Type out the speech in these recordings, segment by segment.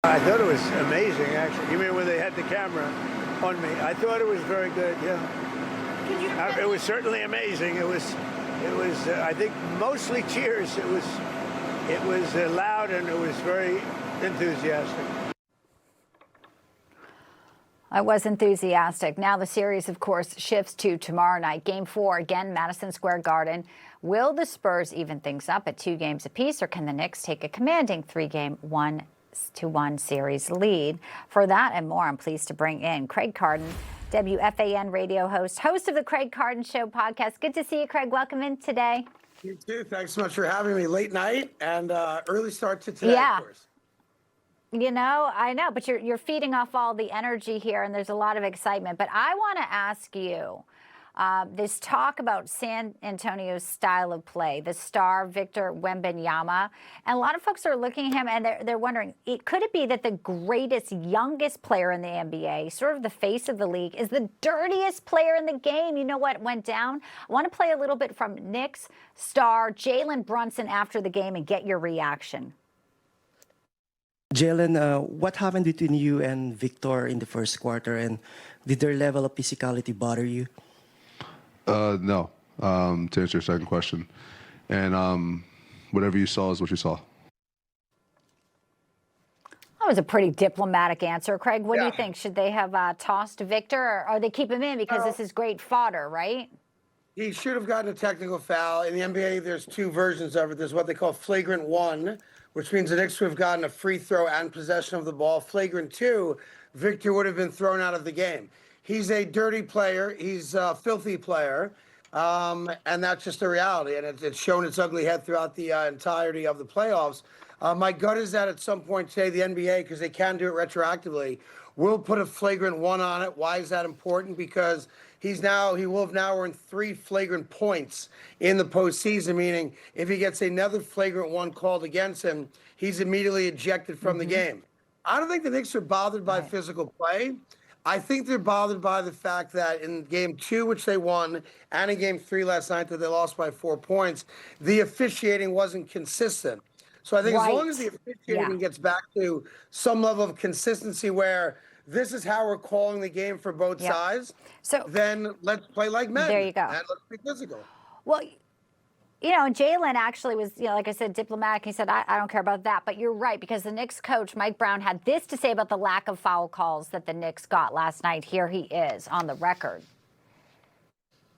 I thought it was amazing, actually. You mean when they had the camera on me? I thought it was very good. Yeah. It was certainly amazing. It was. I think mostly cheers. It was loud and it was very enthusiastic. I was enthusiastic. Now the series, of course, shifts to tomorrow night. Game 4, again, Madison Square Garden. Will the Spurs even things up at 2 games apiece, or can the Knicks take a commanding 3-game 1-1 series lead? For that and more, I'm pleased to bring in Craig Carton, WFAN radio host of the Craig Carton Show podcast. Good to see you, Craig. Welcome in today. You too. Thanks so much for having me. Late night and early start to today, of course. You know, I know, but you're feeding off all the energy here, and there's a lot of excitement. But I want to ask you, this talk about San Antonio's style of play, the star Victor Wembanyama, and a lot of folks are looking at him and they're wondering, could it be that the greatest, youngest player in the NBA, sort of the face of the league, is the dirtiest player in the game? You know what went down? I want to play a little bit from Knicks star Jalen Brunson after the game and get your reaction. Jalen, what happened between you and Victor in the first quarter, and did their level of physicality bother you? No, to answer your second question. And whatever you saw is what you saw. That was a pretty diplomatic answer. Craig, what do you think? Should they have tossed Victor, or they keep him in because this is great fodder, right? He should have gotten a technical foul. In the NBA, there's 2 versions of it. There's what they call flagrant 1, which means the Knicks would have gotten a free throw and possession of the ball. Flagrant 2, Victor would have been thrown out of the game. He's a dirty player. He's a filthy player. And that's just the reality. And it's shown its ugly head throughout the entirety of the playoffs. My gut is that at some point today, the NBA, because they can do it retroactively, will put a flagrant 1 on it. Why is that important? Because he will have now earned 3 flagrant points in the postseason, meaning if he gets another flagrant 1 called against him, he's immediately ejected from the game. I don't think the Knicks are bothered by physical play. I think they're bothered by the fact that in game 2, which they won, and in game 3 last night that they lost by 4 points, the officiating wasn't consistent. So I think as long as the officiating gets back to some level of consistency where this is how we're calling the game for both sides, then let's play like men. There you go. And let's be physical. Well, you know, Jalen actually was, like I said, diplomatic. He said, I don't care about that. But you're right, because the Knicks coach, Mike Brown, had this to say about the lack of foul calls that the Knicks got last night. Here he is on the record.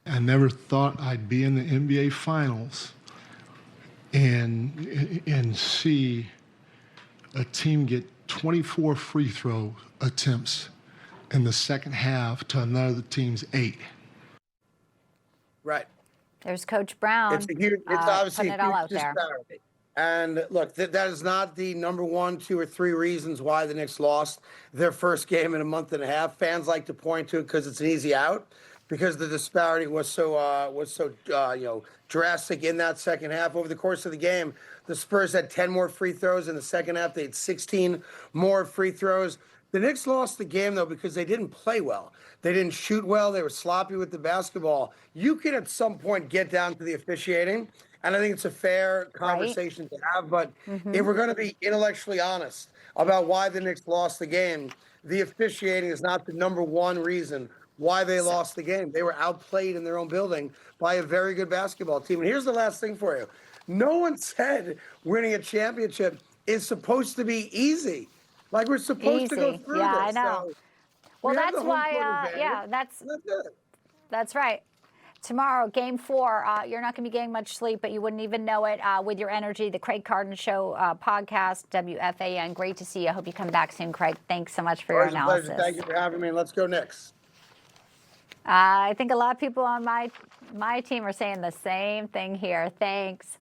I never thought I'd be in the NBA Finals and see a team get 24 free throw attempts in the second half to another team's 8. Right. There's Coach Brown. It's obviously putting it all out there. And look, that is not the number 1, 2, or 3 reasons why the Knicks lost their first game in a month and a half. Fans like to point to it because it's an easy out, because the disparity was so drastic in that second half. Over the course of the game, the Spurs had 10 more free throws. In the second half, they had 16 more free throws. The Knicks lost the game, though, because they didn't play well. They didn't shoot well. They were sloppy with the basketball. You can, at some point, get down to the officiating, and I think it's a fair conversation to have. But if we're going to be intellectually honest about why the Knicks lost the game, the officiating is not the number 1 reason why they lost the game. They were outplayed in their own building by a very good basketball team. And here's the last thing for you. No one said winning a championship is supposed to be easy. Like, we're supposed to go through this. Yeah, I know. So well, that's why, that's right. Tomorrow, game 4, you're not going to be getting much sleep, but you wouldn't even know it with your energy. The Craig Carton Show podcast, WFAN. Great to see you. I hope you come back soon, Craig. Thanks so much for your analysis. Pleasure. Thank you for having me, and let's go Knicks. I think a lot of people on my team are saying the same thing here. Thanks.